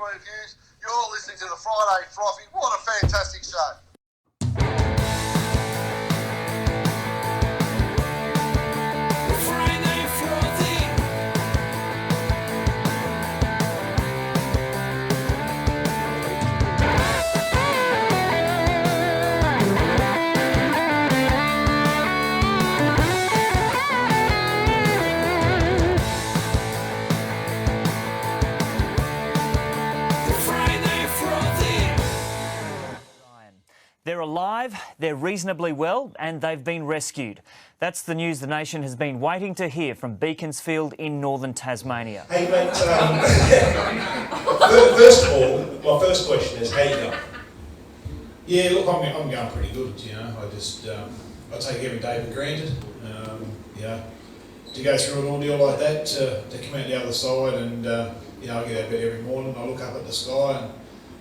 point of views. You're listening to the Friday Frothy. What a fantastic show. Friday Frothy. Friday Frothy. They're alive, they're reasonably well, and they've been rescued. That's the news the nation has been waiting to hear from Beaconsfield in northern Tasmania. Hey mate, first of all, my first question is, how you going? Yeah, look, I'm going pretty good, you know. I just, I take every day for granted, you know, to go through an ordeal like that, to come out the other side and, you know, I get out of bed every morning, I look up at the sky and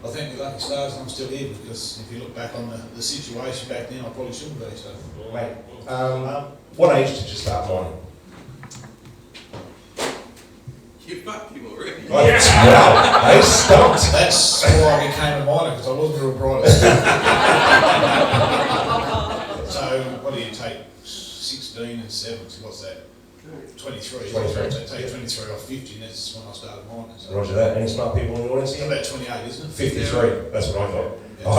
I thank the lucky stars I'm still here, because if you look back on the situation back then, I probably shouldn't be, so. Mate, what age did you start mining? You fucked him already. Yes. Wow, they stumped. That's why I became a miner, because I wasn't real bright. So, what do you take? 16 and 7, so what's that? 23. 23. So take 23 off 50, and that's when I started mining. So. Roger that. Any smart people in the audience It's here? about 28, isn't it? 53, that's what I thought. Yeah. I'm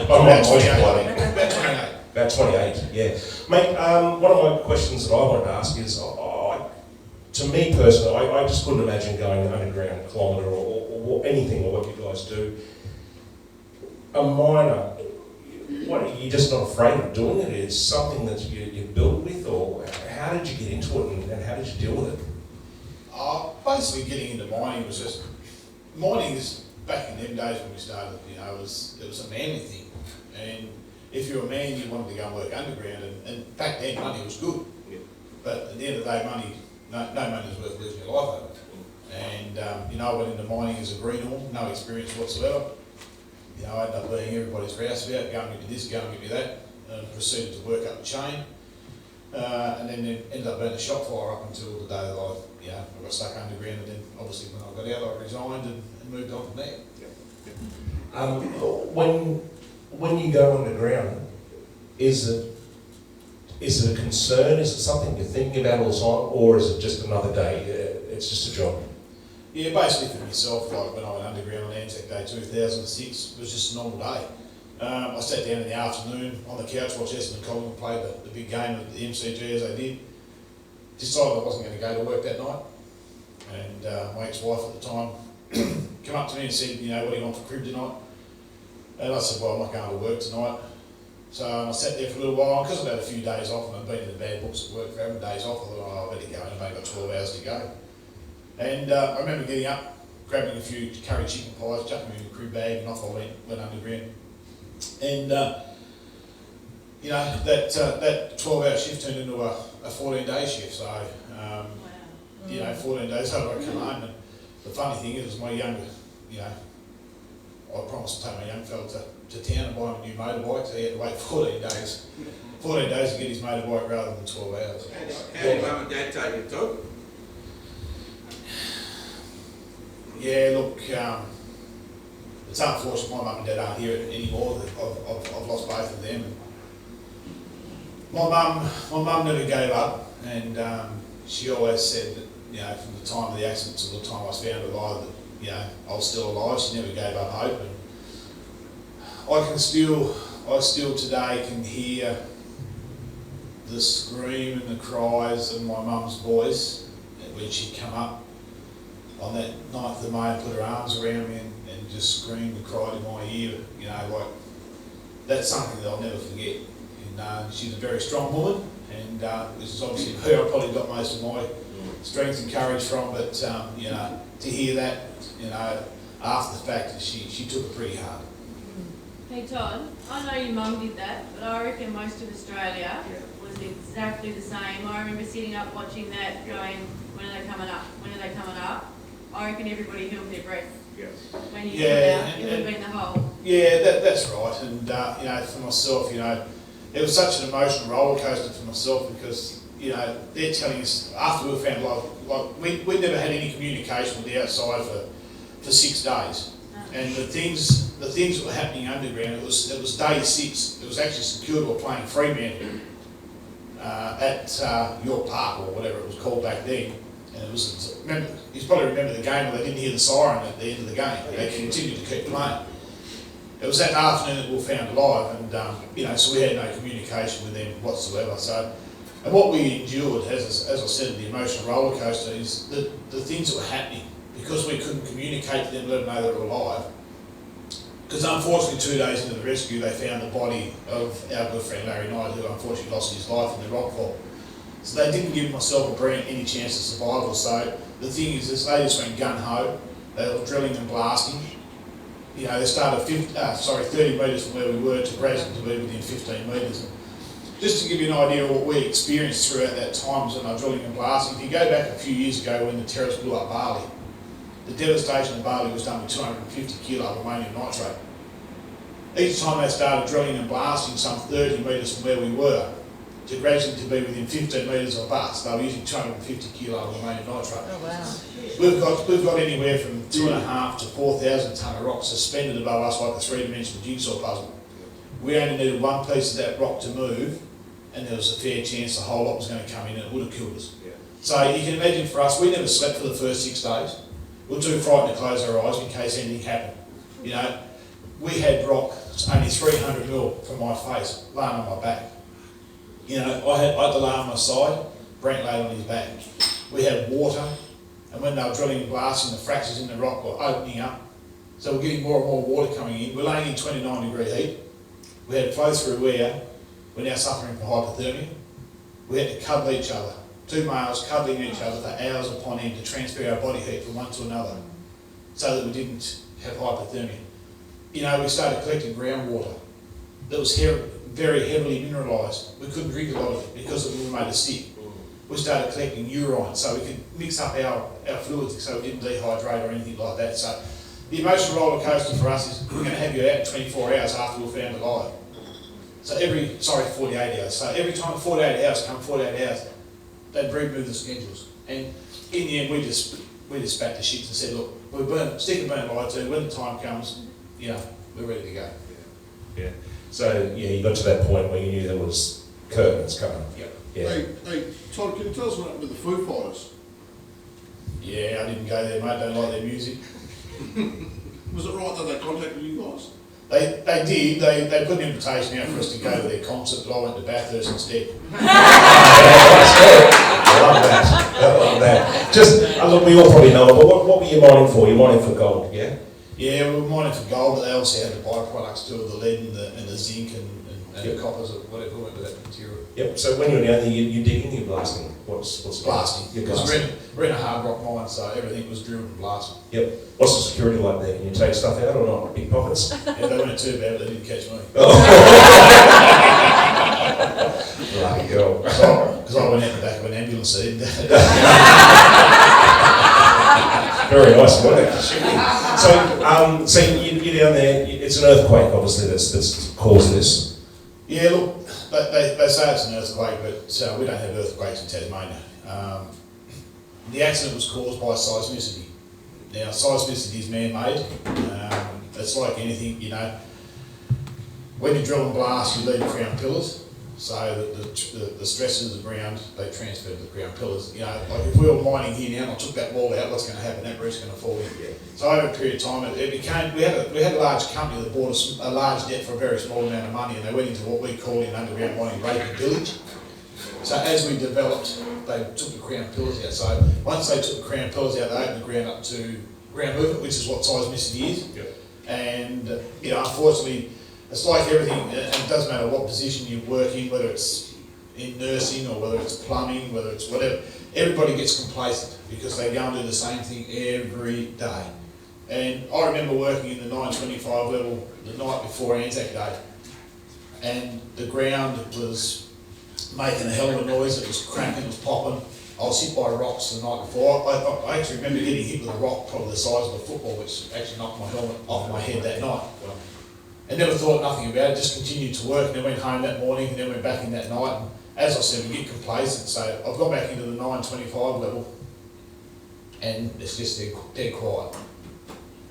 About not 28. multiplying. About 28. About 28, yeah. Mate, one of my questions that I wanted to ask is, to me personally, I just couldn't imagine going underground, kilometer or anything or what you guys do. A miner, what, are you just not afraid of doing it? It's something that you're built with, or how did you get into it and how did you deal with it? Basically getting into mining was just, mining is, back in them days when we started, you know, it was a manly thing. And if you're a man, you wanted to go and work underground, and back then money was good. Yeah. But at the end of the day, no money is worth losing your life over. And, you know, I went into mining as a greenhorn, no experience whatsoever. You know, I ended up being everybody's rouseabout, go and get me this, go and get me that, and proceeded to work up the chain. And then ended up being a shop flyer up until the day that I got stuck underground, and then obviously when I got out I resigned and moved on from there. When you go underground, is it a concern? Is it something you're thinking about all the time, or is it just another day? It's just a job. Yeah, basically for myself, like when I went underground on Anzac Day 2006, it was just a normal day. I sat down in the afternoon on the couch, watched Essendon Collingwood play the big game at the MCG as they did. Decided I wasn't going to go to work that night, and my ex-wife at the time came up to me and said, you know, what do you want for crib tonight? And I said, well, I'm not going to work tonight. So I sat there for a little while, because I'd had a few days off and I'd been in the bad books at work for having days off. I thought, oh, I better go, and I've only got 12 hours to go. And I remember getting up, grabbing a few curry chicken pies, chucking them in a crib bag, and off I went underground. And you know, that 12-hour shift turned into a 14-day shift. So you know, 14 days later I come home, and the funny thing is, my younger, you know, I promised to take my young fella to town and buy him a new motorbike, so he had to wait 14 days. 14 days to get his motorbike rather than 12 hours. How did Mum and Dad take it, Todd? Yeah, look, it's unfortunate my mum and dad aren't here anymore. I've lost both of them. My mum never gave up, and she always said that, you know, from the time of the accident to the time I was found alive, that, you know, I was still alive. She never gave up hope, and I still today can hear the scream and the cries of my mum's voice when she'd come up on that 9th of May and put her arms around me and just screamed and cried in my ear. You know, like, that's something that I'll never forget. And she's a very strong woman, and this is obviously where I probably got most of my strength and courage from. But you know, to hear that, you know, after the fact, she took it pretty hard. Hey Todd, I know your mum did that, but I reckon most of Australia was exactly the same. I remember sitting up watching that, going, when are they coming up? When are they coming up? I reckon everybody held their breath. Yeah. When you come out, it would have been the whole. Yeah, that's right. And you know, for myself, you know, it was such an emotional roller coaster for myself, because, you know, they're telling us after we were found alive, like we'd never had any communication with the outside for for 6 days. And the things that were happening underground, it was day 6. It was actually secured while playing Fremantle at York Park or whatever it was called back then. And it was, you probably remember the game where they didn't hear the siren at the end of the game. They continued to keep playing. It was that afternoon that we were found alive, and so we had no communication with them whatsoever. So, and what we endured, as I said, the emotional roller coaster, is the things that were happening because we couldn't communicate to them, let them know they were alive. Because unfortunately, 2 days into the rescue, they found the body of our good friend Larry Knight, who unfortunately lost his life in the rockfall. So they didn't give myself or Brant any chance of survival. So the thing is, they just went gun ho. They were drilling and blasting. They started 30 metres from where we were to Bresden to be within 15 metres. Just to give you an idea of what we experienced throughout that time was in our drilling and blasting. If you go back a few years ago when the terrorists blew up Bali, the devastation of Bali was done with 250 kilo of ammonium nitrate. Each time they started drilling and blasting some 30 metres from where we were, to gradually to be within 15 metres of us, they were using 250 kilo of ammonium nitrate. Oh wow. We've got anywhere from 2.5 to 4,000 tonne of rock suspended above us like a 3-dimensional jigsaw puzzle. We only needed one piece of that rock to move, and there was a fair chance the whole lot was going to come in and it would have killed us. Yeah. So you can imagine for us, we never slept for the first 6 days. We were too frightened to close our eyes in case anything happened. We had rock only 300 mil from my face, laying on my back. I had to lay on my side, Brant laid on his back. We had water, and when they were drilling and blasting, the fractures in the rock were opening up. So we're getting more and more water coming in. We're laying in 29-degree heat. We had flow through air. We're now suffering from hypothermia. We had to cuddle each other. 2 males cuddling each other for hours upon end to transfer our body heat from one to another so that we didn't have hypothermia. We started collecting groundwater that was very heavily mineralised. We couldn't drink a lot of it because it was made of stick. We started collecting urine so we could mix up our fluids so we didn't dehydrate or anything like that. So the emotional roller coaster for us is we're going to have you out in 24 hours after we're found alive. So 48 hours. So every time 48 hours come, 48 hours, they'd remove the schedules. And in the end, we just spat the shits and said, look, we're stick and burn light to. When the time comes, we're ready to go. Yeah. So you got to that point where you knew there was curtains coming. Yep. Yeah. Hey, Todd, can you tell us what happened with the Foo Fighters? Yeah, I didn't go there, mate. Don't like their music. Was it right that they contacted you guys? They did. They put an invitation out for us to go to their concert, but I went to Bathurst instead. I love that. Just, look, we all probably know it, but what were you mining for? You're mining for gold, yeah? Yeah, we were mining for gold, but they also had the byproducts too, the lead and the zinc and the coppers or whatever went with that material. Yep, so when you're down there, you digging, you're blasting? What's Blasting. You're Because blasting. we're in a hard rock mine, so everything was drilled and blasted. Yep. What's the security like there? Can you take stuff out or not? Big pockets? Yeah, they weren't too bad, but they didn't catch me. Lucky girl. Because I went out the back of an ambulance seat. Very nice work. So you're down there, it's an earthquake obviously that's caused this. Yeah, look, they say it's an earthquake, but we don't have earthquakes in Tasmania. The accident was caused by seismicity. Now, seismicity is man-made. It's like anything, when you drill and blast, you leave ground pillars. So the stresses of the ground, they transfer to the ground pillars. Like if we were mining here now and I took that wall out, what's going to happen? That roof's going to fall in. Yeah. So over a period of time, we had a large company that bought a large debt for a very small amount of money, and they went into what we call in underground mining rapid village. So as we developed, they took the crown pillars out. So once they took the crown pillars out, they opened the ground up to ground movement, which is what seismicity is. Yep. And unfortunately, it's like everything, and it doesn't matter what position you work in, whether it's in nursing or whether it's plumbing, whether it's whatever, everybody gets complacent because they go and do the same thing every day. And I remember working in the 925 level the night before Anzac Day, and the ground was making a hell of a noise, it was cracking, it was popping. I was hit by rocks the night before. I actually remember getting hit with a rock probably the size of a football, which actually knocked my helmet off my head that night. And never thought nothing about it, just continued to work, and then went home that morning and then went back in that night. And as I said, we get complacent, so I've gone back into the 925 level and it's just dead quiet.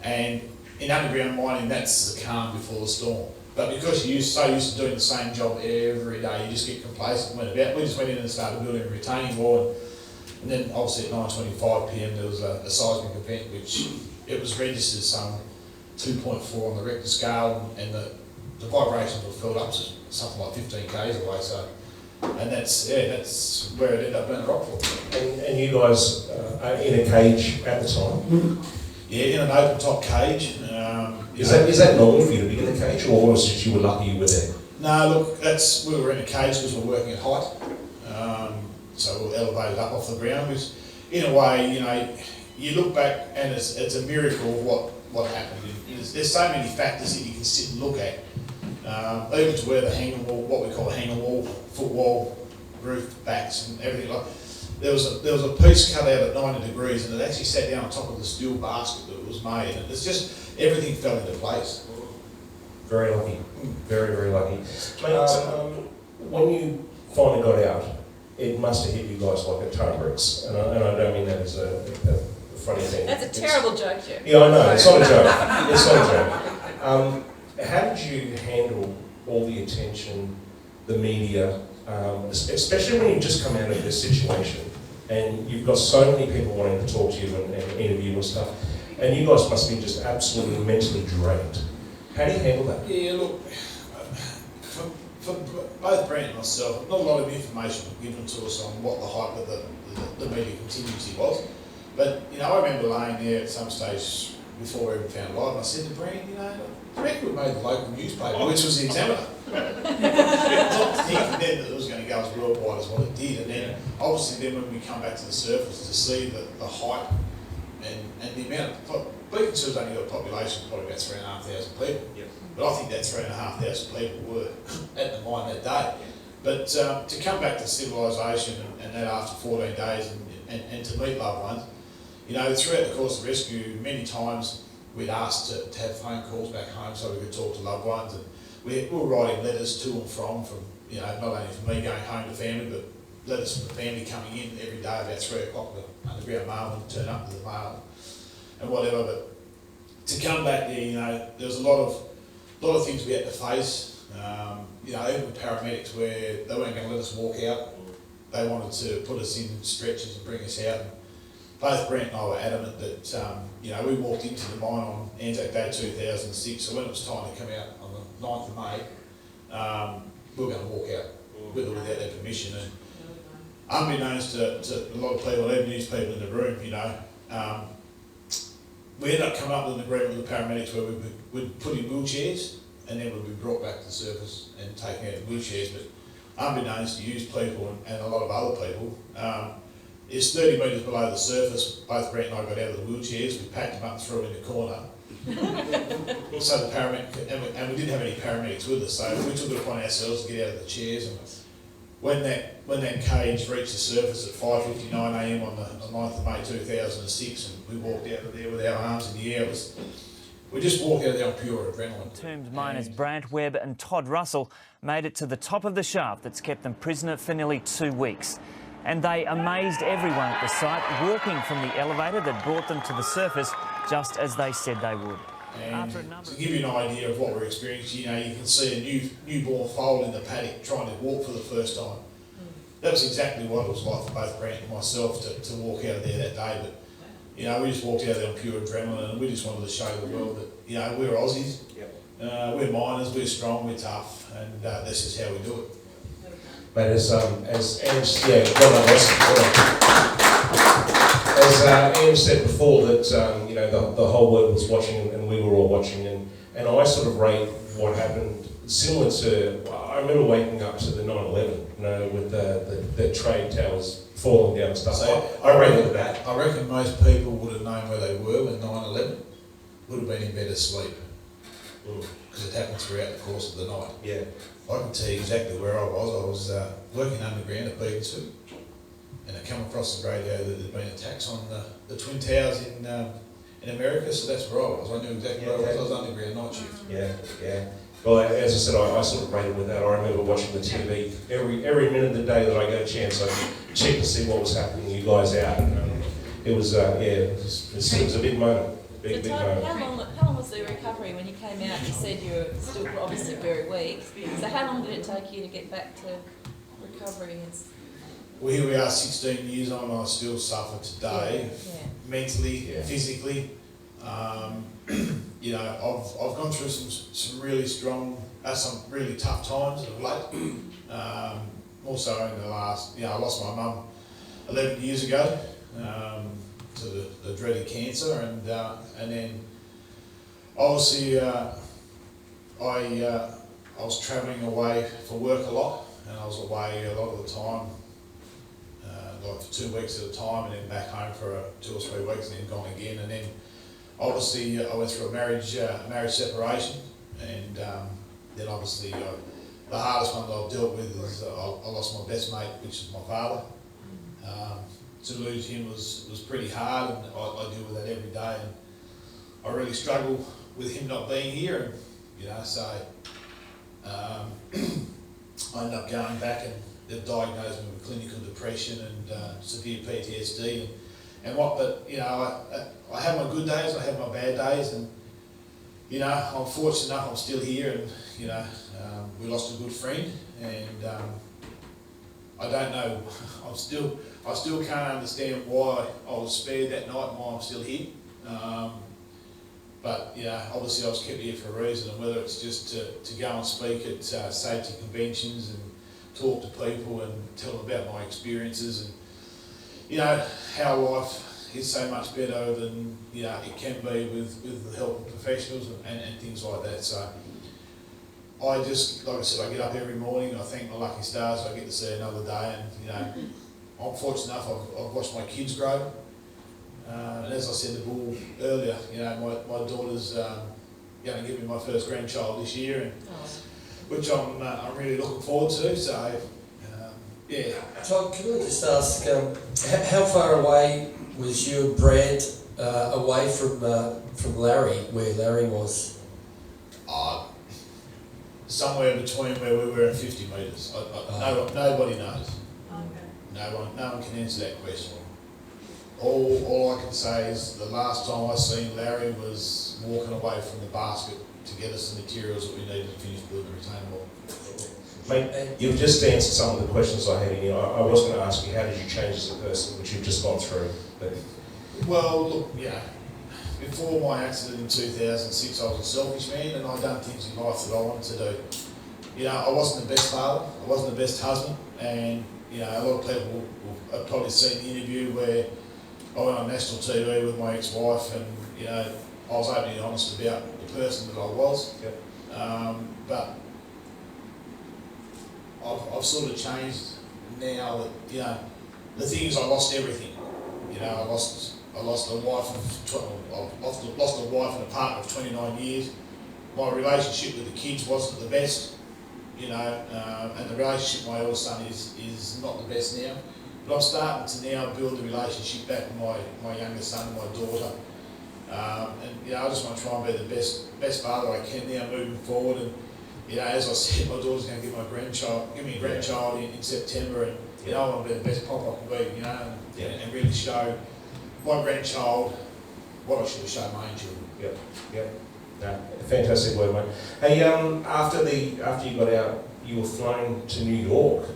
And in underground mining, that's the calm before the storm. But because you're so used to doing the same job every day, you just get complacent. We just went in and started building a retaining wall, and then obviously at 9:25 p.m. there was a seismic event, which it was registered some 2.4 on the Richter scale, and the vibrations were filled up to something like 15 k's away. So, and that's where it ended up being a rock fall. And you guys are in a cage at the time? Yeah, in an open top cage. Is that normal for you to be in a cage, or was it just you were lucky you were there? No, look, we were in a cage because we're working at height. So we were elevated up off the ground, which in a way, you know, you look back and it's a miracle of what happened. There's so many factors that you can sit and look at. Even to where the hanging wall, what we call a hanging wall, footwall, roof backs and everything like. There was a piece cut out at 90 degrees, and it actually sat down on top of the steel basket that it was made, and it's just everything fell into place. Very lucky, very, very lucky. Mate, when you finally got out, it must have hit you guys like a ton of bricks, and I don't mean that as a funny thing. That's a terrible joke, Jim. Yeah, I know, it's not a joke. It's not a joke. How did you handle all the attention, the media, especially when you just come out of this situation and you've got so many people wanting to talk to you and interview and stuff, and you guys must be just absolutely mentally drained. How do you handle that? Yeah, look, for both Brant and myself, not a lot of information was given to us on what the hype of the media continuity was. But, you know, I remember laying there at some stage before we even found life, and I said to Brant, you know, I reckon we made the local newspaper, which was the Examiner. Not thinking then that it was going to go as worldwide as what it did, and then obviously then when we come back to the surface to see the hype and the amount of Beaconsfield's only got a population of probably about 3,500 people. Yep. But I think that 3,500 people were at the mine that day. But to come back to civilisation and that after 14 days and to meet loved ones, you know, throughout the course of rescue, many times we'd asked to have phone calls back home so we could talk to loved ones, and we were writing letters to and from you know, not only from me going home to family, but letters from the family coming in every day about 3 o'clock. The underground mail would turn up to the mail and whatever. But to come back there, you know, there was a lot of things we had to face. You know, even with paramedics, where they weren't going to let us walk out, they wanted to put us in stretchers and bring us out. Both Brant and I were adamant that, you know, we walked into the mine on Anzac Day 2006, so when it was time to come out on the 9th of May, we were going to walk out with or without their permission. And unbeknownst to a lot of people, even news people in the room, you know, we ended up coming up with an agreement with the paramedics where we'd put in wheelchairs and then we'd be brought back to the surface and taken out in wheelchairs. But unbeknownst to used people and a lot of other people, it's 30 metres below the surface. Both Brant and I got out of the wheelchairs, we packed them up and threw them in the corner. So the paramedic, and we didn't have any paramedics with us, so we took it upon ourselves to get out of the chairs. And when that cage reached the surface at 5:59 a.m. on the 9th of May 2006, and we walked out of there with our arms in the air, we just walked out of there on pure adrenaline. Entombed miners Brant Webb and Todd Russell made it to the top of the shaft that's kept them prisoner for nearly 2 weeks. And they amazed everyone at the site, walking from the elevator that brought them to the surface, just as they said they would. And to give you an idea of what we're experiencing, you know, you can see a newborn foal in the paddock trying to walk for the first time. That was exactly what it was like for both Brant and myself to walk out of there that day. But, you know, we just walked out of there on pure adrenaline, and we just wanted to show the world that, you know, we're Aussies, we're miners, we're strong, we're tough, and this is how we do it. But as Anne said before, that you know, the whole world was watching and we were all watching, and I sort of rate what happened similar to, I remember waking up to the 9/11, you know, with the trade towers falling down and stuff. So I reckon that. I reckon most people would have known where they were when 9/11, would have been in better sleep, because it happened throughout the course of the night. Yeah. I can tell you exactly where I was. I was working underground at Beaconsfield, and I come across the radio that there'd been attacks on the Twin Towers in America, so that's where I was. I knew exactly where I was. I was underground night shift. Yeah. Well, as I said, I sort of rated with that. I remember watching the TV every minute of the day that I got a chance. I checked to see what was happening. You guys out, and it was it was a big moment. Big Todd, moment. how long was the recovery? When you came out, you said you were still obviously very weak. So how long did it take you to get back to recovery? Well, here we are 16 years on, and I still suffer today, mentally, physically. You know, I've gone through some really strong, some really tough times of late. Also in the last, I lost my mum 11 years ago to the dreaded cancer, and then obviously I was travelling away for work a lot, and I was away a lot of the time. Like for 2 weeks at a time, and then back home for 2 or 3 weeks, and then gone again. And then obviously I went through a marriage separation, and then obviously the hardest one that I've dealt with is I lost my best mate, which is my father. To lose him was pretty hard, and I deal with that every day, and I really struggle with him not being here, and so I ended up going back, and they've diagnosed me with clinical depression and severe PTSD, but I have my good days, I have my bad days, and I'm fortunate enough I'm still here, and we lost a good friend, and I don't know, I still can't understand why I was spared that night and why I'm still here. But obviously I was kept here for a reason, and whether it's just to go and speak at safety conventions and talk to people and tell them about my experiences, and how life is so much better than it can be with the help of professionals and things like that. So I just, like I said, I get up every morning, I thank my lucky stars I get to see another day, and I'm fortunate enough I've watched my kids grow, and as I said to Bull earlier, my daughter's going to give me my first grandchild this year, and which I'm really looking forward to. So Todd, can I just ask, how far away was you and Brant away from Larry, where Larry was? Somewhere between where we were and 50 metres. Nobody knows. No one can answer that question. All I can say is the last time I seen Larry was walking away from the basket to get us the materials that we needed to finish building the retaining wall. Mate, you've just answered some of the questions I had in here. I was going to ask you, how did you change as a person, which you've just gone through? But well, look, before my accident in 2006, I was a selfish man, and I'd done things in life that I wanted to do. I wasn't the best father, I wasn't the best husband, and a lot of people have probably seen the interview where I went on national TV with my ex-wife, and I was openly honest about the person that I was. Yep. But I've sort of changed now that the thing is I lost everything. I lost a wife lost a wife and a partner of 29 years. My relationship with the kids wasn't the best, and the relationship with my eldest son is not the best now. But I'm starting to now build a relationship back with my youngest son and my daughter. And I just want to try and be the best father I can now moving forward. And as I said, my daughter's going to give me a grandchild in September, and I want to be the best pop I can be, and really show my grandchild what I should have shown my own children. Yep. No, fantastic work, mate. Hey, after you got out, you were flown to New York.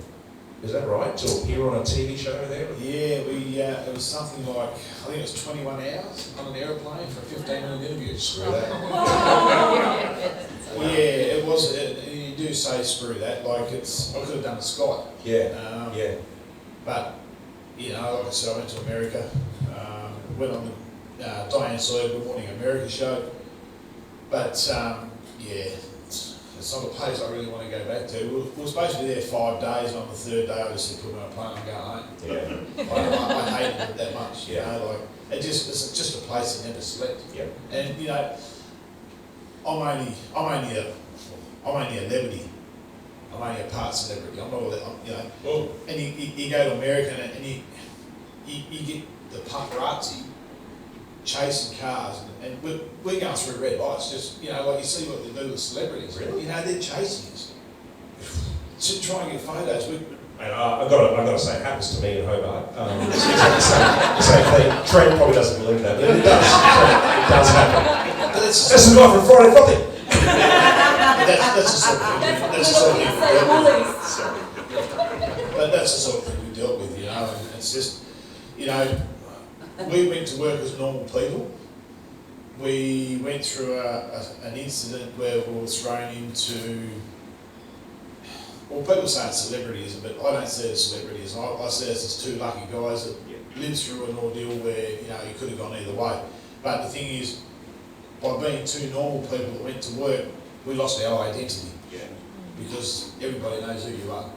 Is that right? To appear on a TV show there? Yeah, it was something like, I think it was 21 hours on an aeroplane for a 15-minute interview. Screw that. It was. You do say screw that. Like I could have done a Skype. Yeah. But like I said, I went to America. Went on the Diane Sawyer Good Morning America show. But it's not a place I really want to go back to. We were supposed to be there 5 days, and on the third day I just said, put me on a plane and go home. Yeah. I hated it that much. It's just a place that never slept. Yeah. And I'm only a levity. I'm only a part celebrity. I'm not all that. And you go to America and you get the paparazzi chasing cars, and we're going through red lights. Just like you see what they do with celebrities. Really? They're chasing us to try and get photos. And I've got to say, it happens to me in Hobart. It's exactly the same thing. Trent probably doesn't believe that, but it does. does happen. But that's That's the guy from Friday Frothy. that's the sort of thing. That's the sort of thing. But that's the sort of thing we dealt with, you know. And it's just, you know, we went to work as normal people. We went through an incident where we were thrown into, well, people say it's celebrities, but I don't see it as celebrities. I see it as just two lucky guys that lived through an ordeal where, you know, you could have gone either way. But the thing is, by being two normal people that went to work, we lost our identity. Yeah. Because everybody knows who you are.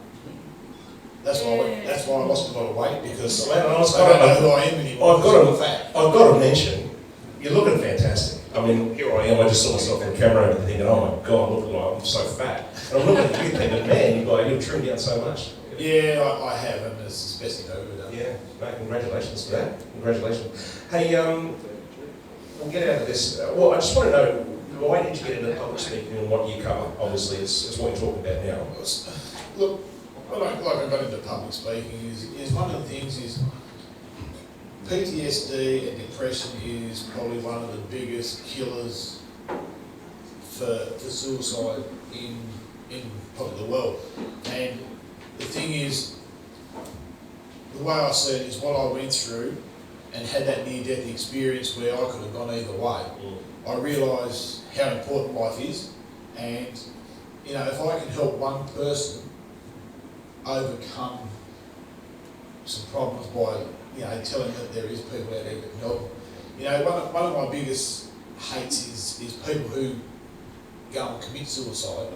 That's why I lost a lot of weight, because Man, I don't know who I am anymore. I've got to mention, you're looking fantastic. I mean, here I am, I just saw myself on camera and thinking, oh my God, look like I'm so fat. And I'm looking at you thinking, man, you've trimmed down so much. Yeah, I have, and it's the best thing I've ever done. Yeah, mate, congratulations for that. Congratulations. Hey, we'll get out of this. Well, I just want to know, why did you get into public speaking and what you cover? Obviously, it's what you're talking about now. Look, like I got into public speaking is one of the things is PTSD and depression is probably one of the biggest killers for suicide in probably the world. And the thing is, the way I see it is what I went through and had that near-death experience where I could have gone either way. I realised how important life is, and you know, if I can help one person overcome some problems by, you know, telling that there is people out there that can help. You know, one of my biggest hates is people who go and commit suicide.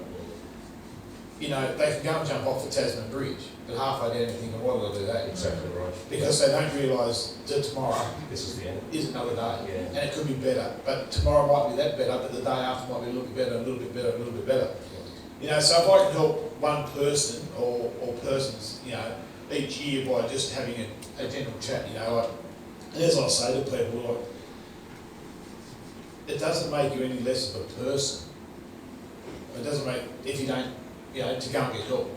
You know, they can go and jump off the Tasman Bridge, but halfway down they're thinking, why did I do that? Exactly right. Because they don't realise that tomorrow This is the end. is another day, Yeah. and it could be better. But tomorrow might be that better, but the day after might be a little bit better, a little bit better, a little bit better. You know, so if I can help one person or persons, you know, each year by just having a general chat, you know, and as I say to people, like, it doesn't make you any less of a person. It doesn't make, if you don't, you know, to go and get help.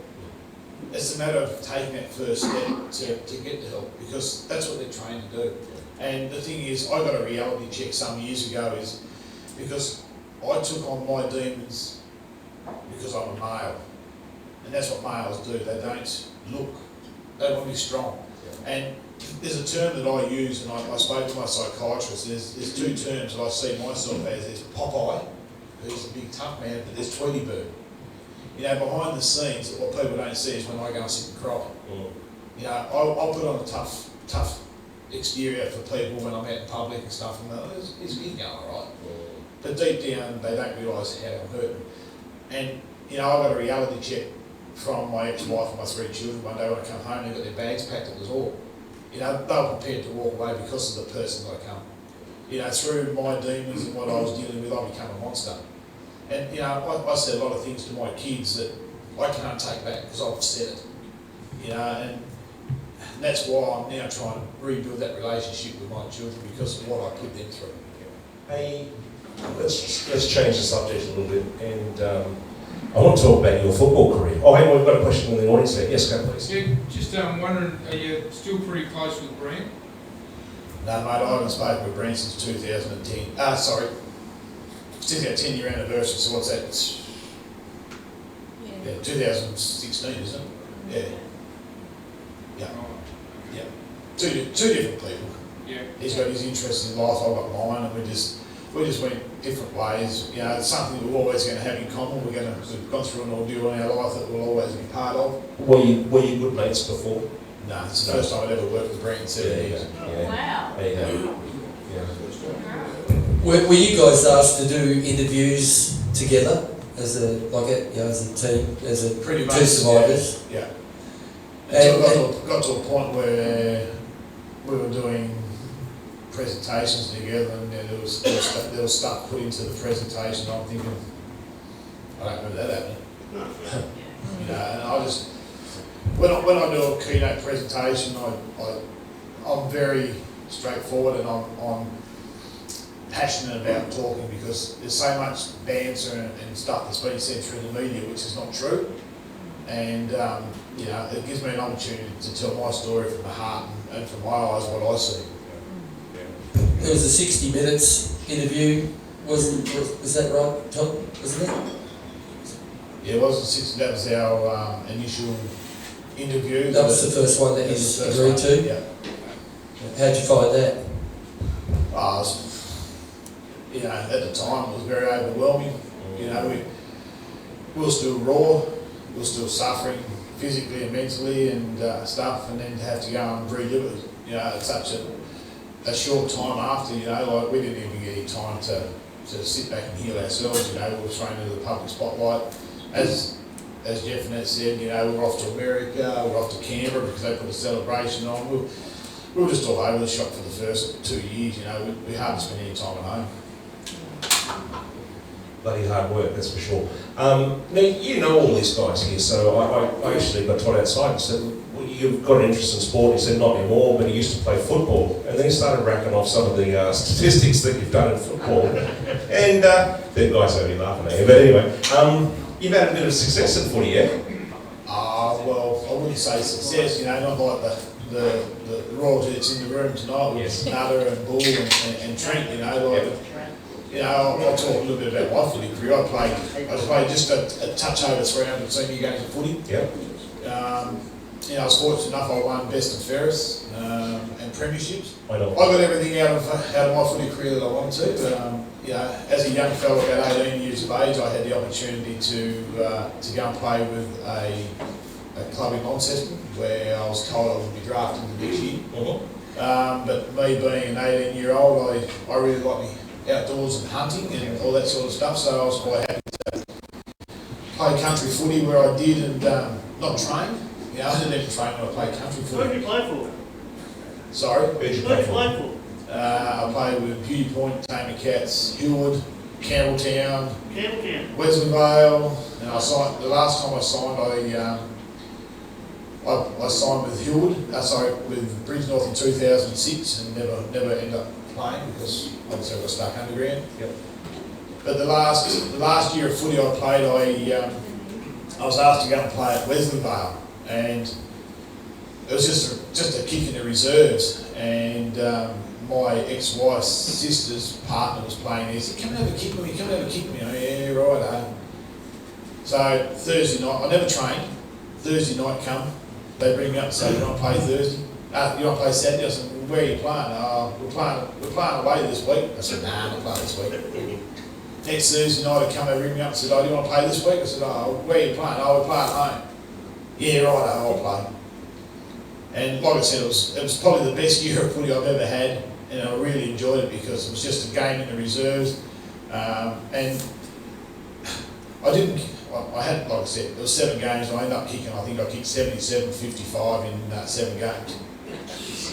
It's a matter of taking that first step to get the help, because that's what they're trained to do. And the thing is, I got a reality check some years ago, is because I took on my demons because I'm a male. And that's what males do, they don't look, they want to be strong. And there's a term that I use, and I spoke to my psychiatrist, there's two terms that I see myself as. There's Popeye, who's a big tough man, but there's Tweety Bird. You know, behind the scenes, what people don't see is when I go and sit and cry. You know, I'll put on a tough exterior for people when I'm out in public and stuff, and they're, it's going alright. But deep down, they don't realise how I'm hurting. And, you know, I got a reality check from my ex-wife and my 3 children one day when I come home, and they got their bags packed at the door. You know, they were prepared to walk away because of the person that I come. You know, through my demons and what I was dealing with, I became a monster. And, you know, I said a lot of things to my kids that I can't take back because I've said it. You know, and that's why I'm now trying to rebuild that relationship with my children, because of what I put them through. Hey, let's change the subject a little bit, and I want to talk about your football career. Oh, hey, we've got a question in the audience there. Yes, go please. Yeah, just wondering, are you still pretty close with Brant? No, mate, I haven't spoken with Brant since 2010. Since our 10-year anniversary, so what's that? It's, yeah, 2016, isn't it? Yeah. Yeah. Yeah. Two different people. Yeah. He's got his interests in life, I've got mine, and we just went different ways. You know, it's something that we're always going to have in common. We've gone through an ordeal in our life that we'll always be part of. Were you good mates before? No, it's the first time I'd ever worked with Brant in 7 years. Wow. There you go. Yeah. Were you guys asked to do interviews together as a team, as a Pretty much, two survivors? Yeah. And got to a point where we were doing presentations together, and there was stuff put into the presentation. I'm thinking, I don't remember that happening. You know, and I just, when I do a keynote presentation, I'm very straightforward, and I'm passionate about talking, because there's so much banter and stuff that's been said through the media which is not true, and you know, it gives me an opportunity to tell my story from the heart and from my eyes what I see. There was a 60 Minutes interview, was that right, Tom? Wasn't it? Yeah, it wasn't 60. That was our initial interview. That was the first one that you agreed to? Yeah. How'd you find that? You know, at the time it was very overwhelming. You know, we were still raw, we were still suffering physically and mentally and stuff, and then to have to go and relive it, you know, at such a short time after, you know, like we didn't even get any time to sit back and heal ourselves, you know, we were thrown into the public spotlight. As Jeff and Ed said, you know, we were off to America, we were off to Canberra because they put a celebration on. We were just all over the shop for the first 2 years, you know, we hardly spent any time at home. Bloody hard work, that's for sure. Now, you know all these guys here, so I actually got Todd outside and said, well, you've got an interest in sport. He said, not anymore, but he used to play football. And then he started racking off some of the statistics that you've done in football. And the guys are only laughing at you. But anyway, you've had a bit of success in footy, yeah? Well, I wouldn't say success, you know, not like the royalty that's in the room tonight with Nutter and Bull and Trent, you know, like, you know, I'll talk a little bit about my footy career. I played just a touch over 300 senior games of footy. Yep. You know, I was fortunate enough, I won best and fairest and premierships. I got everything out of my footy career that I wanted to. You know, as a young fellow, about 18 years of age, I had the opportunity to go and play with a club in Launceston, where I was told I would be drafted the next year. But me being an 18-year-old, I really liked me outdoors and hunting and all that sort of stuff, so I was quite happy to play country footy where I did and not train. You know, I didn't even train when I played country footy. Who did you play for? Sorry? Who did you play for? I played with Beauty Point, Tamer Cats, Hillwood, Campbelltown, Wesley Vale, and I signed, the last time I signed, I signed with Hillwood, with Bridge North in 2006 and never ended up playing because obviously I got stuck underground. Yep. But the last year of footy I played, I was asked to go and play at Wesley Vale, and it was just a kick in the reserves, and my ex-wife's sister's partner was playing there. He said, come and have a kick with me, come and have a kick with me. I went, yeah, right. So Thursday night, I never trained. Thursday night come, they bring me up and say, you want to play Thursday? You want to play Saturday? I said, well, where are you playing? We're playing away this week. I said, nah, I'm not playing this week. Next Thursday night, they come, they ring me up and said, oh, do you want to play this week? I said, oh, where are you playing? Oh, we're playing at home. Yeah, right, I'll play. And like I said, it was probably the best year of footy I've ever had, and I really enjoyed it because it was just a game in the reserves. And I had, like I said, there was 7 games, and I ended up kicking, I think I kicked 77-55 in 7 games.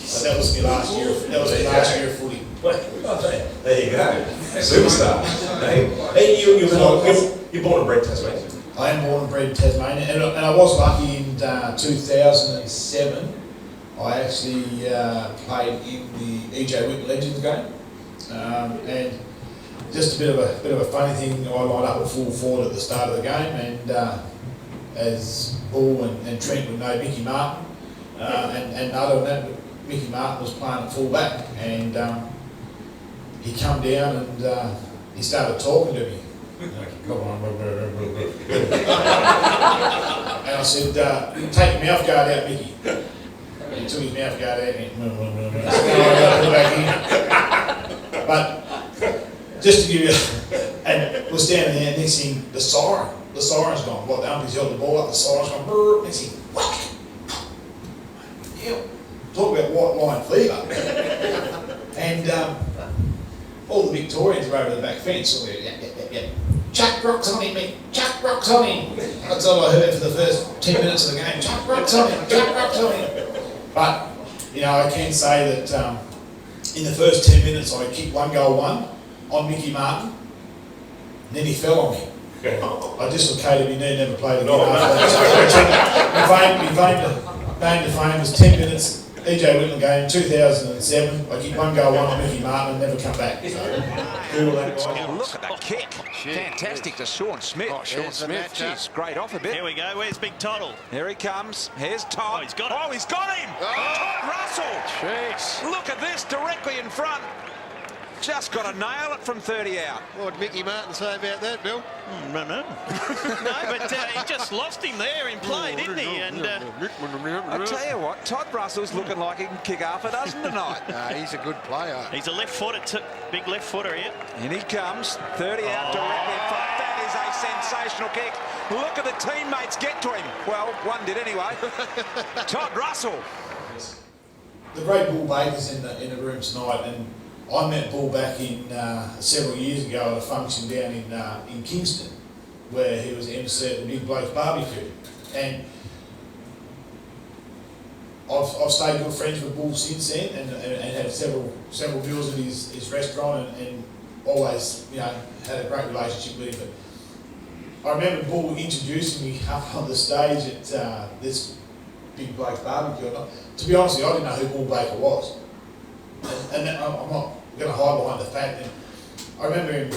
So that was my last year. That was my last year of footy. There you go, superstar. Hey, you're born and bred Tasmania. I am born and bred in Tasmania, and I was lucky in 2007. I actually played in the E.J. Whitten Legends game, and just a bit of a funny thing. I lined up at full forward at the start of the game, and as Bull and Trent would know, Mickey Martin and other than that, Mickey Martin was playing at full back, and he come down and he started talking to me. Come on, and I said, take your mouth guard out, Mickey. And he took his mouth guard out and back in. But just to give you, and we're standing there, next thing, the siren's gone. Like the umpires held the ball up, the siren's gone, brrr, next thing, whack. Yeah, talk about white line fever. And all the Victorians were over the back fence, so we're, yeah. Chuck rocks on him, mate. Chuck rocks on him. That's all I heard for the first 10 minutes of the game. Chuck rocks on him. Chuck rocks on him. But, you know, I can say that in the first 10 minutes I kicked 1 goal 1 on Mickey Martin. And then he fell on me. I dislocated my knee, never played again after that. My claim to fame was 10 minutes. E.J. Whitten game, 2007. I kicked 1 goal 1 on Mickey Martin and never come back. So, Look at the kick. Fantastic to Sean Smith. Oh, Sean Smith. Jeez, great off a bit. Here we go. Where's Big Toddle? Here he comes. Here's Todd. Oh, he's got it. Oh, he's got him. Oh. Todd Russell. Jeez. Look at this directly in front. Just got to nail it from 30 out. What would Mickey Martin say about that, Bill? No, no. No, but he just lost him there in play, didn't he? And I tell you what, Todd Russell's looking like he can kick half a dozen tonight. He's a good player. he's a left footer, big left footer here. And he comes, 30 out directly in front. That is a sensational kick. Look at the teammates get to him. Well, one did anyway. Todd Russell. The great Bull Baker's in the room tonight, and I met Bull back in several years ago at a function down in Kingston, where he was MC at the Big Blokes Barbecue, and I've stayed good friends with Bull since then, and had several meals at his restaurant, and always had a great relationship with him. But I remember Bull introducing me up on the stage at this Big Blokes Barbecue. To be honest with you, I didn't know who Bull Baker was. And I'm not going to hide behind the fact that I remember him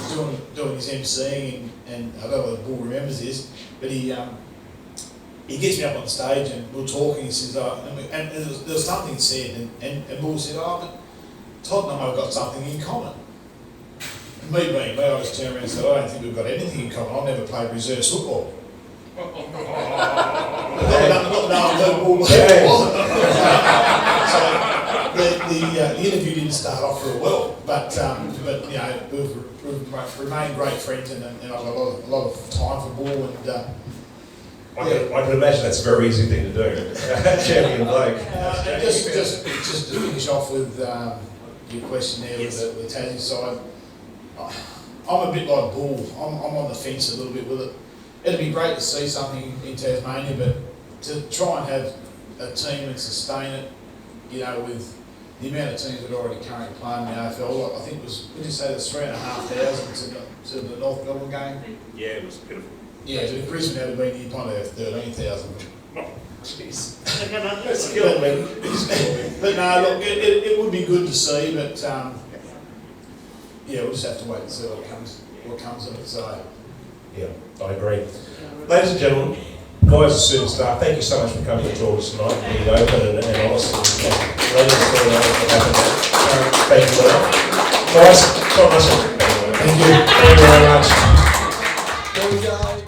doing his MCing, and I don't know whether Bull remembers this, but he gets me up on the stage and we're talking. He says, and there was something said, and Bull said, but Todd and I have got something in common. And me being me, I just turned around and said, I don't think we've got anything in common. I've never played reserve football. The interview didn't start off real well, but we've remained great friends, and I've got a lot of time for Bull, and I can imagine that's a very easy thing to do. Champion bloke. Just to finish off with your question there with the Tassie side, I'm a bit like Bull. I'm on the fence a little bit with it. It'd be great to see something in Tasmania, but to try and have a team and sustain it, with the amount of teams that are already currently playing in the AFL, I think would you say there's 3,500 to the North Melbourne game? Yeah, it was pitiful. Yeah, but if Brisbane had been, you'd probably have 13,000. Oh, jeez. That's killing me. But no, look, it would be good to see, but we'll just have to wait and see what comes of it. So. Yeah, I agree. Ladies and gentlemen, guys and superstar, thank you so much for coming to talk to us tonight, being open and honest, and letting us know what happened. Thank you very much. Guys, Todd Russell. Thank you. Thank you very much. There we go.